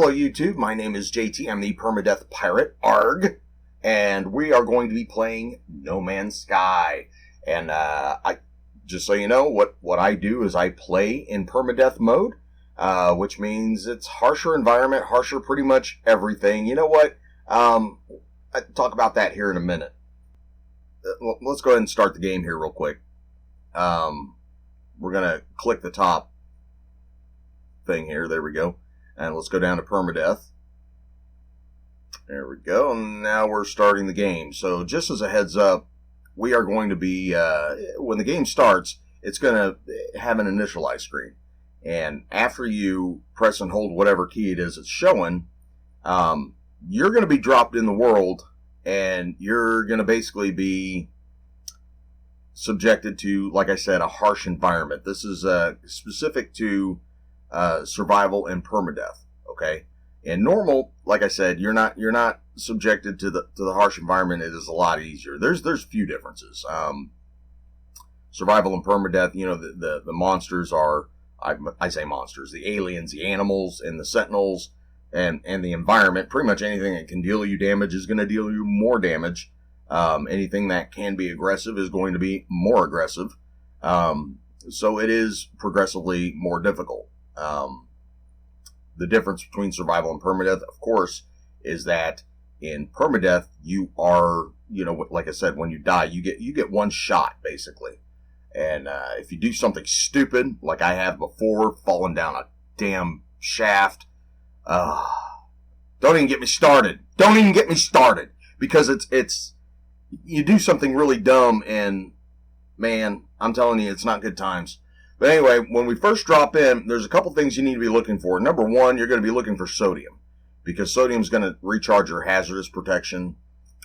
Hello YouTube, my name is JT, I'm the Permadeath Pirate, ARG, and we are going to be playing No Man's Sky. And just so you know, what I do is I play in Permadeath mode, which means it's harsher environment, harsher pretty much everything. You know what? I'll talk about that here in a minute. Let's go ahead and start the game here real quick. We're going to click the top thing here, there we go. And let's go down to Permadeath. There we go. And now we're starting the game. So just as a heads up, we are going to be, when the game starts, it's going to have an initialize screen. And after you press and hold whatever key it is it's showing, you're going to be dropped in the world, and you're going to basically be subjected to, like I said, a harsh environment. This is specific to survival and permadeath. Okay, in normal, like I said, you're not subjected to the harsh environment. It is a lot easier. There's a few differences. Survival and permadeath, you know, the monsters are, I say monsters, the aliens, the animals, and the sentinels, and the environment. Pretty much anything that can deal you damage is going to deal you more damage. Anything that can be aggressive is going to be more aggressive. So it is progressively more difficult. The difference between survival and permadeath, of course, is that in permadeath, you are, you know, like I said, when you die, you get one shot, basically. And if you do something stupid, like I have before, falling down a damn shaft, don't even get me started. Don't even get me started. Because it's you do something really dumb, and, man, I'm telling you, it's not good times. But anyway, when we first drop in, there's a couple things you need to be looking for. Number one, you're going to be looking for sodium, because sodium is going to recharge your hazardous protection.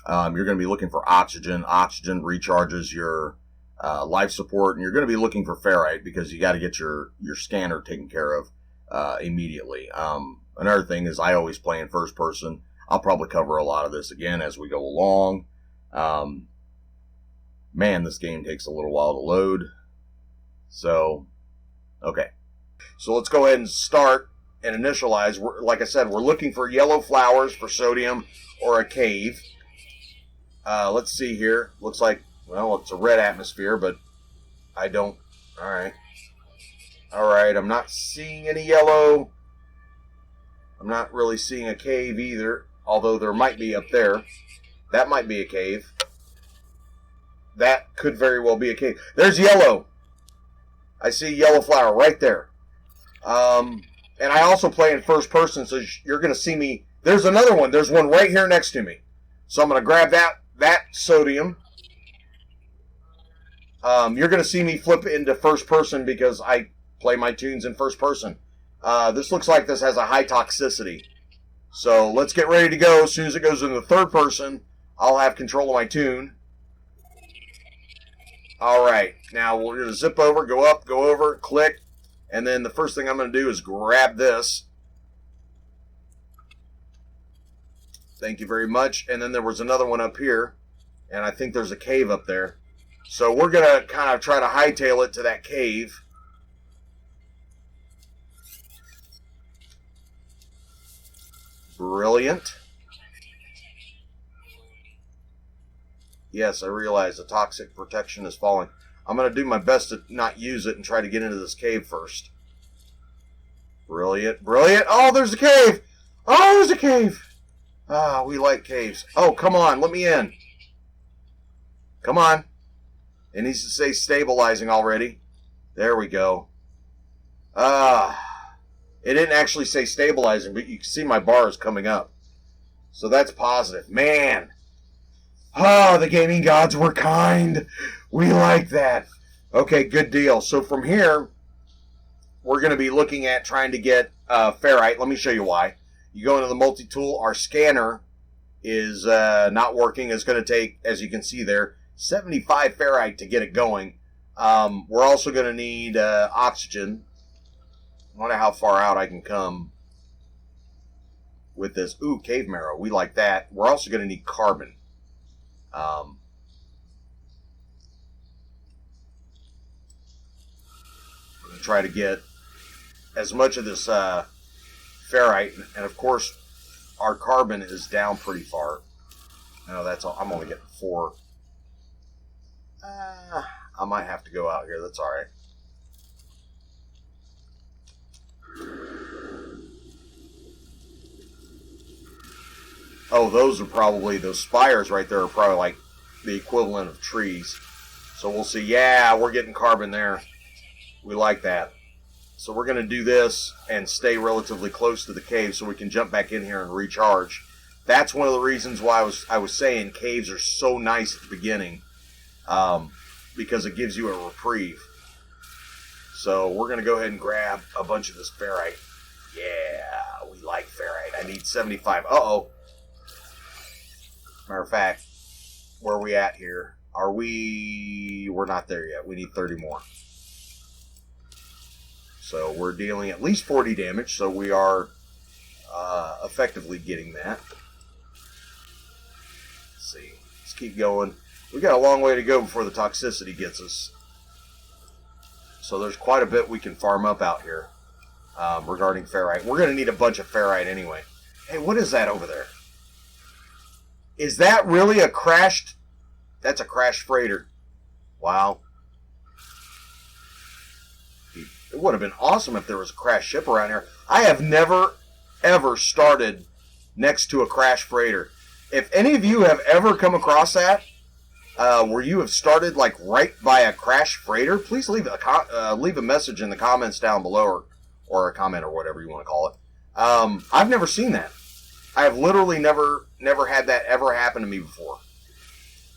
You're going to be looking for oxygen. Oxygen recharges your life support, and you're going to be looking for ferrite, because you got to get your scanner taken care of immediately. Another thing is, I always play in first person. I'll probably cover a lot of this again as we go along. Man, this game takes a little while to load. So, okay. So let's go ahead and start and initialize. Like I said, we're looking for yellow flowers for sodium or a cave. Let's see here. Looks like, well, it's a red atmosphere, but I don't. All right. All right, I'm not seeing any yellow. I'm not really seeing a cave either, although there might be up there. That might be a cave. That could very well be a cave. There's yellow. I see yellow flower right there. And I also play in first person, so you're going to see me. There's another one. There's one right here next to me. So I'm going to grab that sodium. You're going to see me flip into first person because I play my tunes in first person. This looks like this has a high toxicity. So let's get ready to go. As soon as it goes into third person, I'll have control of my tune. All right, now we're going to zip over, go up, go over, click, and then the first thing I'm going to do is grab this. Thank you very much. And then there was another one up here, and I think there's a cave up there. So we're going to kind of try to hightail it to that cave. Brilliant. Yes, I realize the toxic protection is falling. I'm going to do my best to not use it and try to get into this cave first. Brilliant, brilliant. Oh, there's a cave. Oh, there's a cave. Ah, we like caves. Oh, come on, let me in. Come on. It needs to say stabilizing already. There we go. It didn't actually say stabilizing, but you can see my bars coming up. So that's positive. Man. Ah, the gaming gods were kind. We like that. Okay, good deal. So from here, we're going to be looking at trying to get ferrite. Let me show you why. You go into the multi-tool. Our scanner is not working. It's going to take, as you can see there, 75 ferrite to get it going. We're also going to need oxygen. I wonder how far out I can come with this. Ooh, cave marrow. We like that. We're also going to need carbon. We're going to try to get as much of this ferrite, and of course, our carbon is down pretty far. No, that's all. I'm only getting 4. I might have to go out here. That's all right. Oh, those spires right there are probably like the equivalent of trees. So we'll see. Yeah, we're getting carbon there. We like that. So we're going to do this and stay relatively close to the cave so we can jump back in here and recharge. That's one of the reasons why I was saying caves are so nice at the beginning, because it gives you a reprieve. So we're going to go ahead and grab a bunch of this ferrite. Yeah, we like ferrite. I need 75. Uh-oh. Matter of fact, where are we at here? We're not there yet. We need 30 more. So we're dealing at least 40 damage, so we are effectively getting that. Let's see. Let's keep going. We got a long way to go before the toxicity gets us. So there's quite a bit we can farm up out here regarding ferrite. We're going to need a bunch of ferrite anyway. Hey, what is that over there? Is that really a crashed... That's a crashed freighter. Wow. It would have been awesome if there was a crashed ship around here. I have never, ever started next to a crashed freighter. If any of you have ever come across that, where you have started like right by a crashed freighter, please leave a message in the comments down below, or a comment or whatever you want to call it. I've never seen that. I have literally never had that ever happen to me before.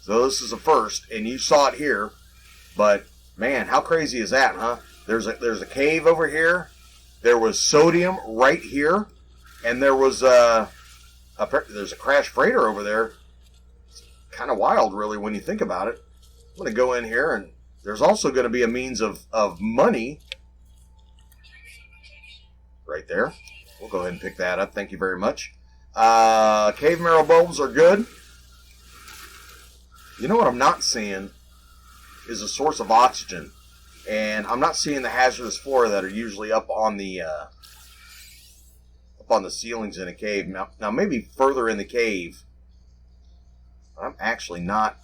So this is a first, and you saw it here. But man, how crazy is that, huh? There's a cave over here. There was sodium right here, and there was there's a crashed freighter over there. It's kind of wild, really, when you think about it. I'm going to go in here, and there's also going to be a means of money right there. We'll go ahead and pick that up. Thank you very much. Cave marrow bulbs are good. You know what I'm not seeing is a source of oxygen. And I'm not seeing the hazardous flora that are usually up on the ceilings in a cave. Now maybe further in the cave, I'm actually not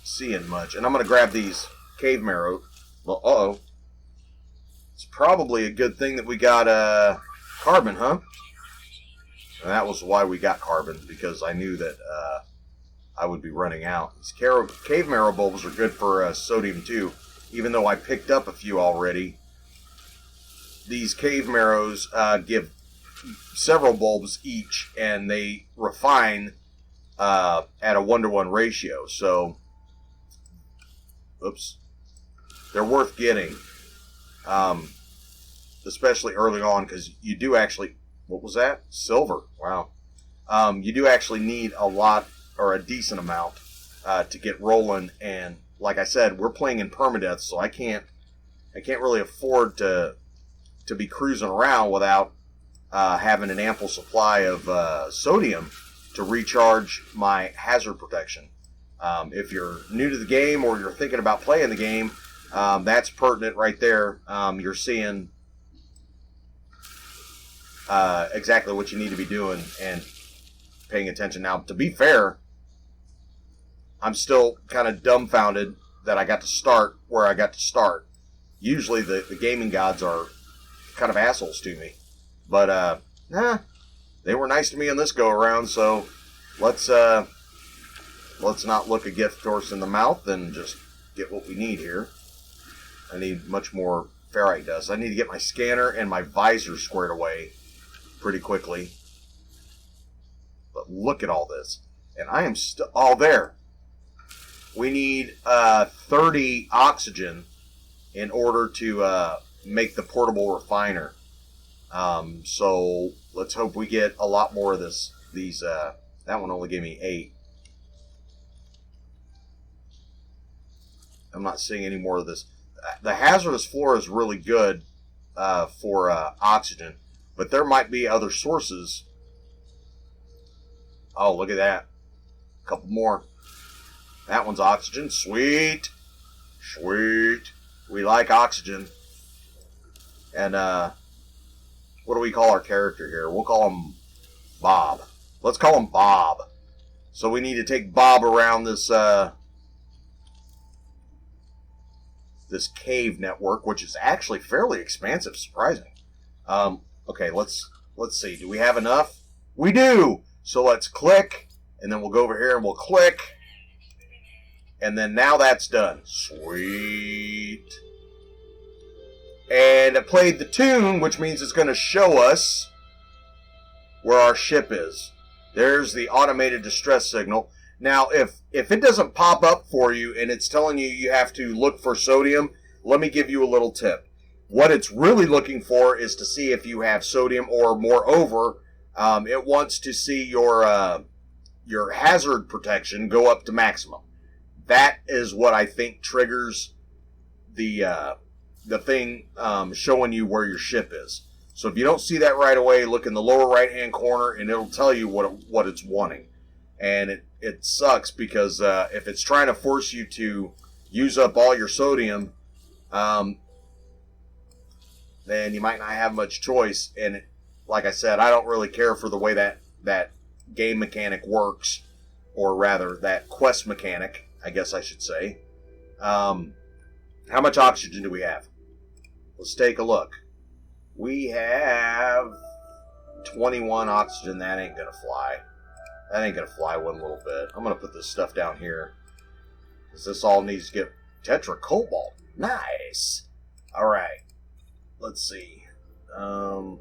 seeing much. And I'm going to grab these cave marrow. Well, uh-oh. It's probably a good thing that we got carbon, huh? And that was why we got carbon, because I knew that I would be running out. These cave marrow bulbs are good for sodium too. Even though I picked up a few already, these cave marrows give several bulbs each, and they refine at a 1-to-1 ratio. So, oops, they're worth getting, especially early on, because you do actually. What was that? Silver. Wow. You do actually need a lot, or a decent amount, to get rolling. And like I said, we're playing in permadeath, so I can't really afford to be cruising around without having an ample supply of sodium to recharge my hazard protection. If you're new to the game or you're thinking about playing the game, that's pertinent right there. You're seeing exactly what you need to be doing and paying attention. Now, to be fair, I'm still kind of dumbfounded that I got to start where I got to start. Usually the gaming gods are kind of assholes to me. But, they were nice to me on this go-around, so let's not look a gift horse in the mouth and just get what we need here. I need much more ferrite dust. I need to get my scanner and my visor squared away pretty quickly. But look at all this. And I am still all there. We need 30 oxygen in order to make the portable refiner. So let's hope we get a lot more of this. That one only gave me 8. I'm not seeing any more of this. The hazardous flora is really good for oxygen, but there might be other sources. Oh, look at that. A couple more. That one's oxygen. Sweet. Sweet. We like oxygen. And what do we call our character here? We'll call him Bob. Let's call him Bob. So we need to take Bob around this this cave network, which is actually fairly expansive, surprising. Okay, let's see. Do we have enough? We do! So let's click, and then we'll go over here and we'll click. And then now that's done. Sweet. And it played the tune, which means it's going to show us where our ship is. There's the automated distress signal. Now, if it doesn't pop up for you and it's telling you you have to look for sodium, let me give you a little tip. What it's really looking for is to see if you have sodium, or moreover, it wants to see your hazard protection go up to maximum. That is what I think triggers the thing showing you where your ship is. So if you don't see that right away, look in the lower right-hand corner, and it'll tell you what it's wanting. And it sucks because if it's trying to force you to use up all your sodium, then you might not have much choice. And like I said, I don't really care for the way that game mechanic works, or rather that quest mechanic, I guess I should say. How much oxygen do we have? Let's take a look. We have 21 oxygen. That ain't gonna fly. That ain't gonna fly one little bit. I'm gonna put this stuff down here, because this all needs to get tetra cobalt. Nice. All right. Let's see. Oh,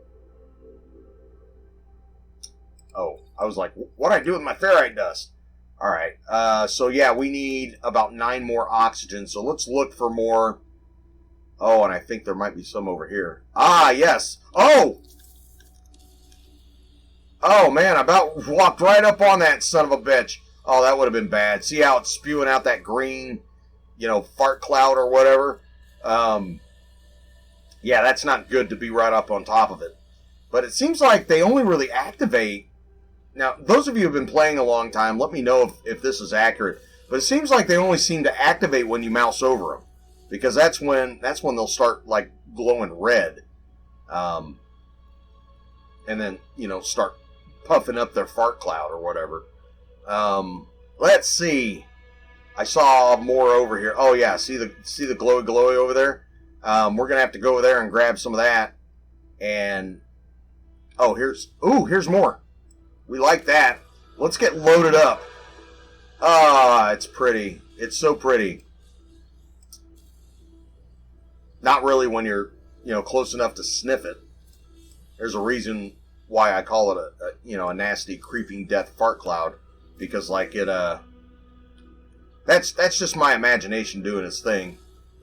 I was like, what do I do with my ferrite dust? All right. So yeah, we need about 9 more oxygen. So let's look for more. Oh, and I think there might be some over here. Ah, yes. Oh! Oh, man, I about walked right up on that son of a bitch. Oh, that would have been bad. See how it's spewing out that green, fart cloud or whatever? Yeah, that's not good to be right up on top of it. But it seems like they only really activate. Now, those of you who have been playing a long time, let me know if this is accurate. But it seems like they only seem to activate when you mouse over them. Because that's when they'll start like glowing red, and then start puffing up their fart cloud or whatever. Let's see. I saw more over here. Oh yeah, see the glowy over there. We're gonna have to go over there and grab some of that. And here's more. We like that. Let's get loaded up. Ah, it's pretty. It's so pretty. Not really when you're, close enough to sniff it. There's a reason why I call it a nasty creeping death fart cloud, because that's just my imagination doing its thing.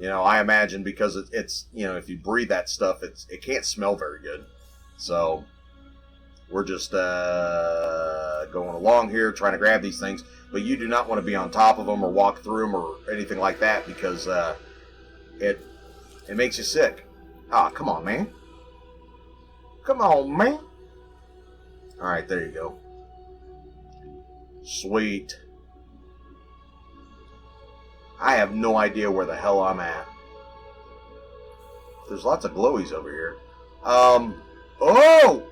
I imagine because it's if you breathe that stuff, it can't smell very good. So we're just going along here trying to grab these things, but you do not want to be on top of them or walk through them or anything like that, because it makes you sick. Ah, come on, man. Come on, man. Alright, there you go. Sweet. I have no idea where the hell I'm at. There's lots of glowies over here. Oh!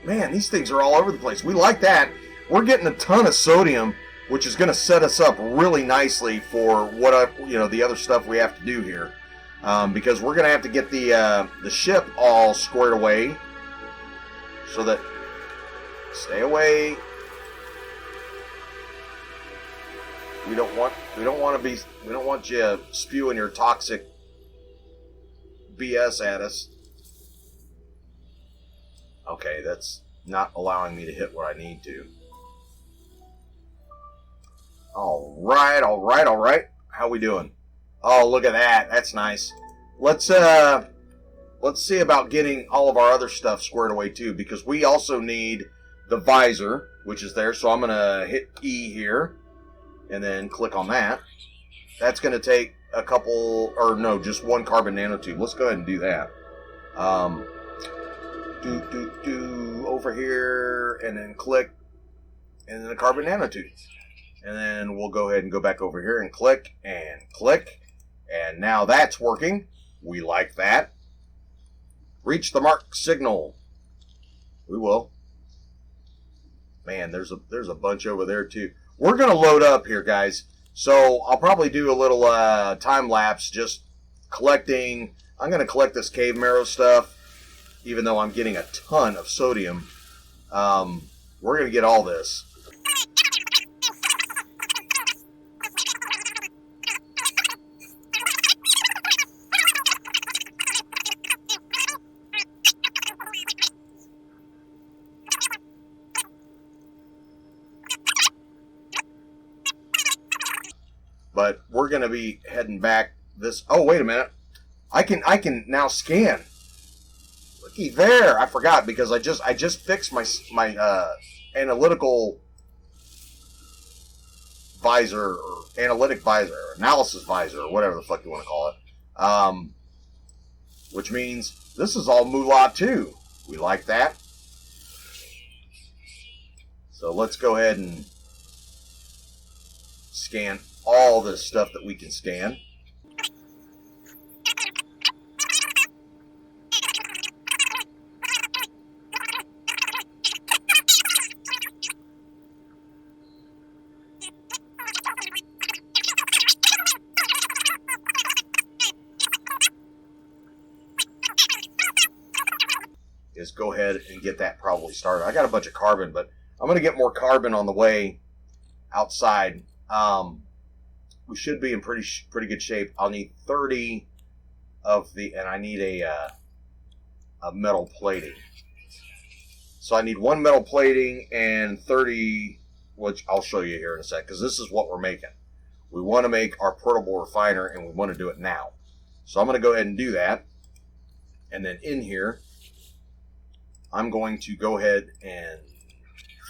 Man, these things are all over the place. We like that. We're getting a ton of sodium, which is going to set us up really nicely for the other stuff we have to do here, because we're going to have to get the ship all squared away, so that stay away. We don't want you spewing your toxic BS at us. Okay, that's not allowing me to hit what I need to. All right. How we doing? Oh, look at that. That's nice. Let's see about getting all of our other stuff squared away too, because we also need the visor, which is there. So I'm gonna hit E here, and then click on that. That's gonna take just one carbon nanotube. Let's go ahead and do that. Over here, and then click, and then the carbon nanotube. And then we'll go ahead and go back over here and click, and now that's working. We like that. Reach the mark signal. We will. Man, there's a bunch over there too. We're gonna load up here, guys. So I'll probably do a little time lapse, just collecting. I'm gonna collect this cave marrow stuff, even though I'm getting a ton of sodium. We're gonna get all this. But we're gonna be heading back this. Oh, wait a minute! I can now scan. Looky there! I forgot because I just fixed my analytical visor or analytic visor or analysis visor or whatever the fuck you want to call it. Which means this is all moolah too. We like that. So let's go ahead and scan all this stuff that we can scan. Is go ahead and get that probably started. I got a bunch of carbon, but I'm going to get more carbon on the way outside. We should be in pretty good shape. I'll need 30 of the, and I need a metal plating. So I need one metal plating and 30, which I'll show you here in a sec, because this is what we're making. We want to make our portable refiner, and we want to do it now. So I'm going to go ahead and do that. And then in here, I'm going to go ahead and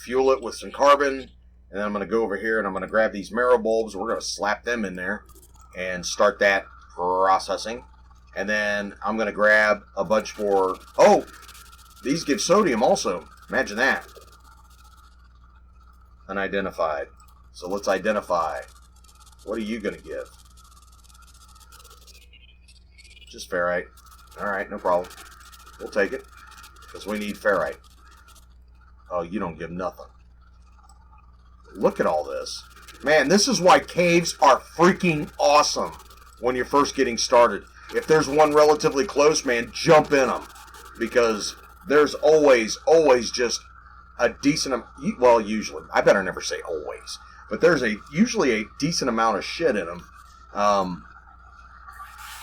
fuel it with some carbon. And then I'm going to go over here and I'm going to grab these marrow bulbs. We're going to slap them in there and start that processing. And then I'm going to grab a bunch more. Oh, these give sodium also. Imagine that. Unidentified. So let's identify. What are you going to give? Just ferrite. All right, no problem. We'll take it because we need ferrite. Oh, you don't give nothing. Look at all this. Man, this is why caves are freaking awesome when you're first getting started. If there's one relatively close, man, jump in them. Because there's always just a decent... Well, usually. I better never say always. But there's usually a decent amount of shit in them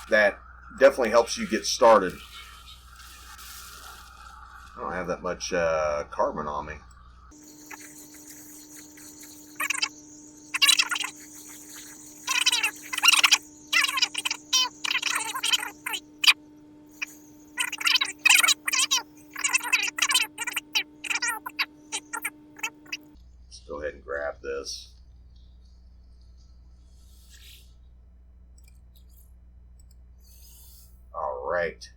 that definitely helps you get started. I don't have that much carbon on me. Go ahead and grab this. All right.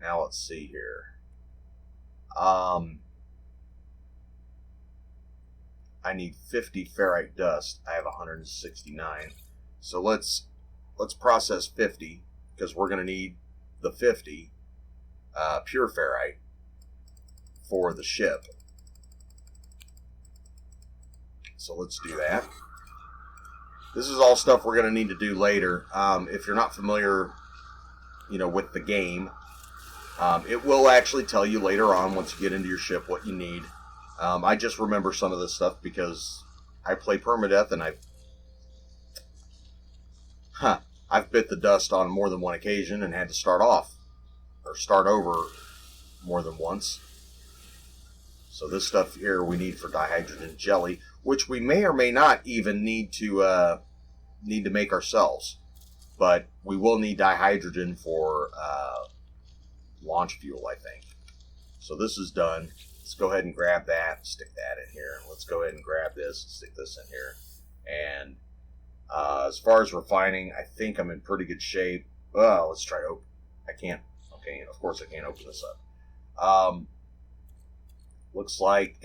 Now let's see here. I need 50 ferrite dust. I have 169. So let's process 50 because we're going to need the 50 pure ferrite for the ship. So let's do that. This is all stuff we're going to need to do later. If you're not familiar, with the game, it will actually tell you later on once you get into your ship what you need. I just remember some of this stuff because I play Permadeath and I've bit the dust on more than one occasion and had to start over more than once. So this stuff here we need for dihydrogen jelly, which we may or may not even need to make ourselves, but we will need dihydrogen for launch fuel, I think. So this is done. Let's go ahead and grab that, stick that in here. Let's go ahead and grab this, stick this in here. And as far as refining, I think I'm in pretty good shape. Well, let's try to open. I can't. Okay, of course I can't open this up. Looks like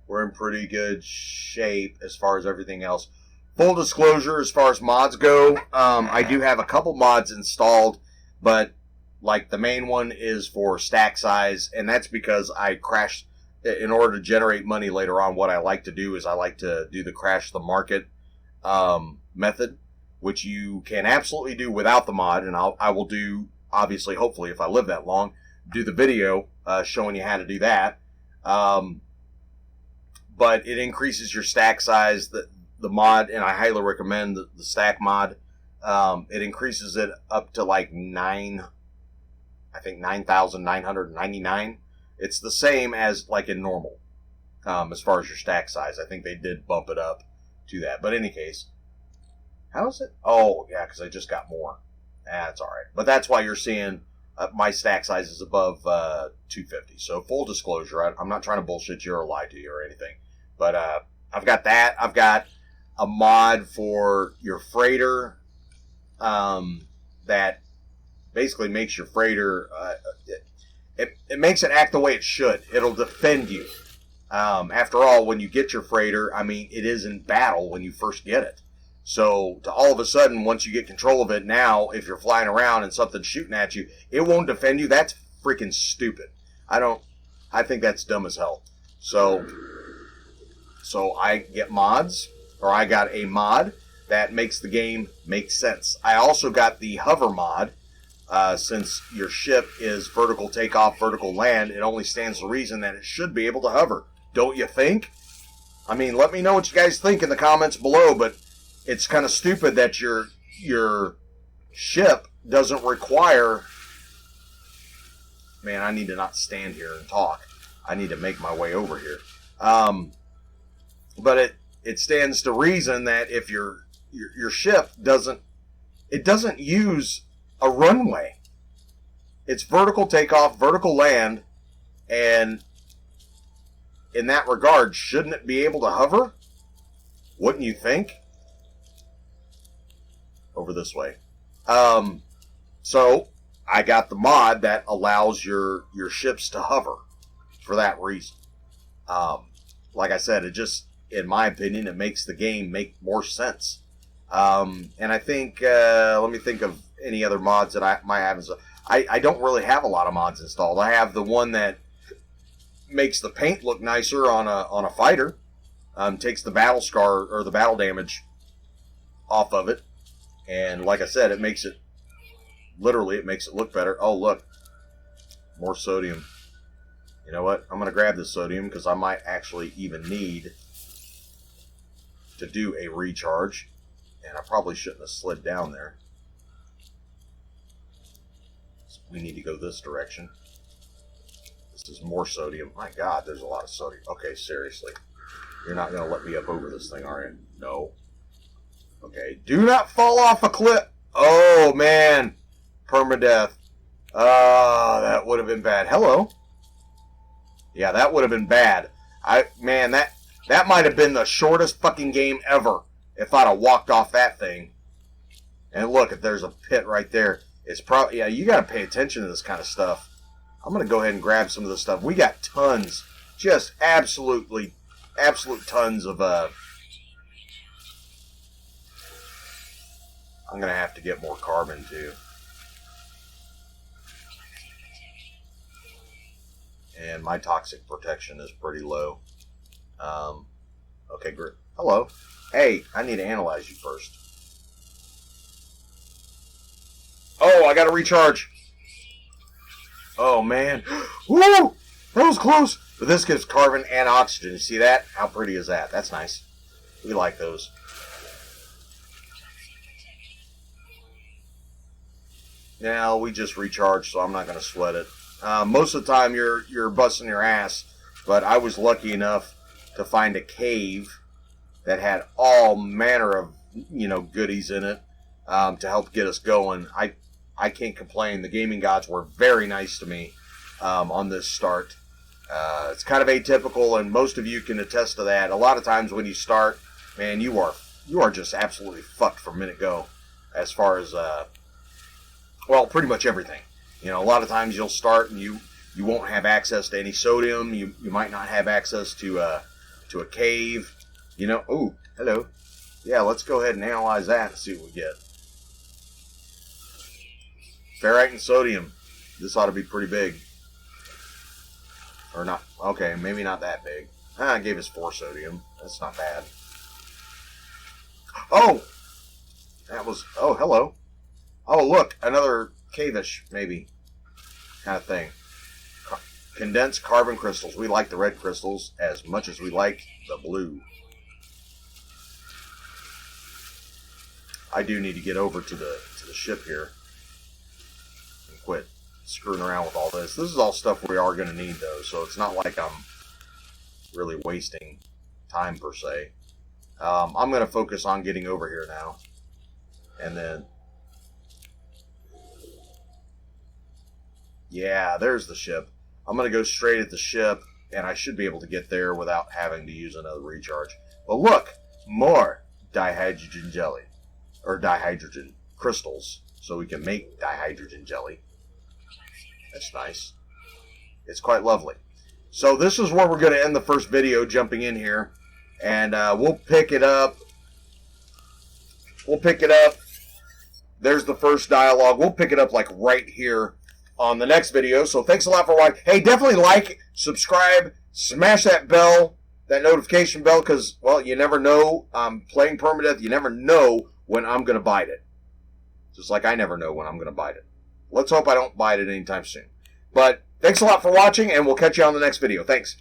we're in pretty good shape as far as everything else. full disclosure, as far as mods go, I do have a couple mods installed, but like the main one is for stack size, and that's because I crashed. In order to generate money later on, what I like to do is I like to do the crash the market method, which you can absolutely do without the mod, and I will do, obviously, hopefully, if I live that long, do the video showing you how to do that. But it increases your stack size, the mod, and I highly recommend the stack mod. It increases it up to like 9,999. It's the same as like in normal, as far as your stack size. I think they did bump it up to that. But in any case, how is it? Oh, yeah, because I just got more. That's all right. But that's why you're seeing my stack size is above 250. So full disclosure, I'm not trying to bullshit you or lie to you or anything. But I've got that. I've got a mod for your freighter that basically makes your freighter... It makes it act the way it should. It'll defend you. After all, when you get your freighter, I mean, it is in battle when you first get it. So, to all of a sudden, once you get control of it now, if you're flying around and something's shooting at you, it won't defend you. That's freaking stupid. I think that's dumb as hell. So I get mods, or I got a mod that makes the game make sense. I also got the hover mod. Since your ship is vertical takeoff, vertical land, it only stands to reason that it should be able to hover. Don't you think? I mean, let me know what you guys think in the comments below, but it's kind of stupid that your ship doesn't require... Man, I need to not stand here and talk. I need to make my way over here. But it stands to reason that if your ship doesn't use a runway. It's vertical takeoff, vertical land, and in that regard, shouldn't it be able to hover? Wouldn't you think? Over this way. So I got the mod that allows your ships to hover for that reason. Like I said, it just, in my opinion, it makes the game make more sense. And I think, let me think of any other mods that I might have. I don't really have a lot of mods installed. I have the one that makes the paint look nicer on a fighter. Takes the battle scar or the battle damage off of it. And like I said, it makes it look better. Oh, look. More sodium. You know what? I'm going to grab this sodium because I might actually even need to do a recharge. And I probably shouldn't have slid down there. We need to go this direction. This is more sodium. My God, there's a lot of sodium. Okay, seriously. You're not going to let me up over this thing, are you? No. Okay, do not fall off a cliff. Oh, man. Permadeath. That would have been bad. Hello. Yeah, that would have been bad. Man, that might have been the shortest fucking game ever if I'd have walked off that thing. And look, if there's a pit right there, it's probably, yeah, you got to pay attention to this kind of stuff. I'm going to go ahead and grab some of this stuff. We got tons, just absolute tons of, I'm going to have to get more carbon too. And my toxic protection is pretty low. Okay, great. Hello. Hey, I need to analyze you first. Oh, I got to recharge. Oh, man. Woo! That was close. But this gives carbon and oxygen. You see that? How pretty is that? That's nice. We like those. Now, we just recharged, so I'm not going to sweat it. Most of the time, you're busting your ass. But I was lucky enough to find a cave that had all manner of, goodies in it to help get us going. I can't complain. The gaming gods were very nice to me on this start. It's kind of atypical, and most of you can attest to that. A lot of times when you start, man, you are just absolutely fucked from minute go as far as, pretty much everything. A lot of times you'll start and you won't have access to any sodium. You might not have access to a cave. Oh, hello. Yeah, let's go ahead and analyze that and see what we get. Ferrite and sodium. This ought to be pretty big. Or not. Okay, maybe not that big. It gave us 4 sodium. That's not bad. Oh! That was... Oh, hello. Oh, look. Another cavish, maybe. Kind of thing. Condensed carbon crystals. We like the red crystals as much as we like the blue. I do need to get over to the ship here and quit screwing around with all this. This is all stuff we are going to need, though, so it's not like I'm really wasting time, per se. I'm going to focus on getting over here now. And then... Yeah, there's the ship. I'm going to go straight at the ship, and I should be able to get there without having to use another recharge. But look! More dihydrogen jelly. Or dihydrogen crystals, so we can make dihydrogen jelly. That's nice. It's quite lovely. So this is where we're going to end the first video, jumping in here. And we'll pick it up. There's the first dialogue. We'll pick it up like right here on the next video. So thanks a lot for watching. Hey, definitely like, subscribe, smash that bell, that notification bell, because, well, you never know. I'm playing Permadeath. You never know when I'm going to bite it. Just like I never know when I'm going to bite it. Let's hope I don't bite it anytime soon. But thanks a lot for watching, and we'll catch you on the next video. Thanks.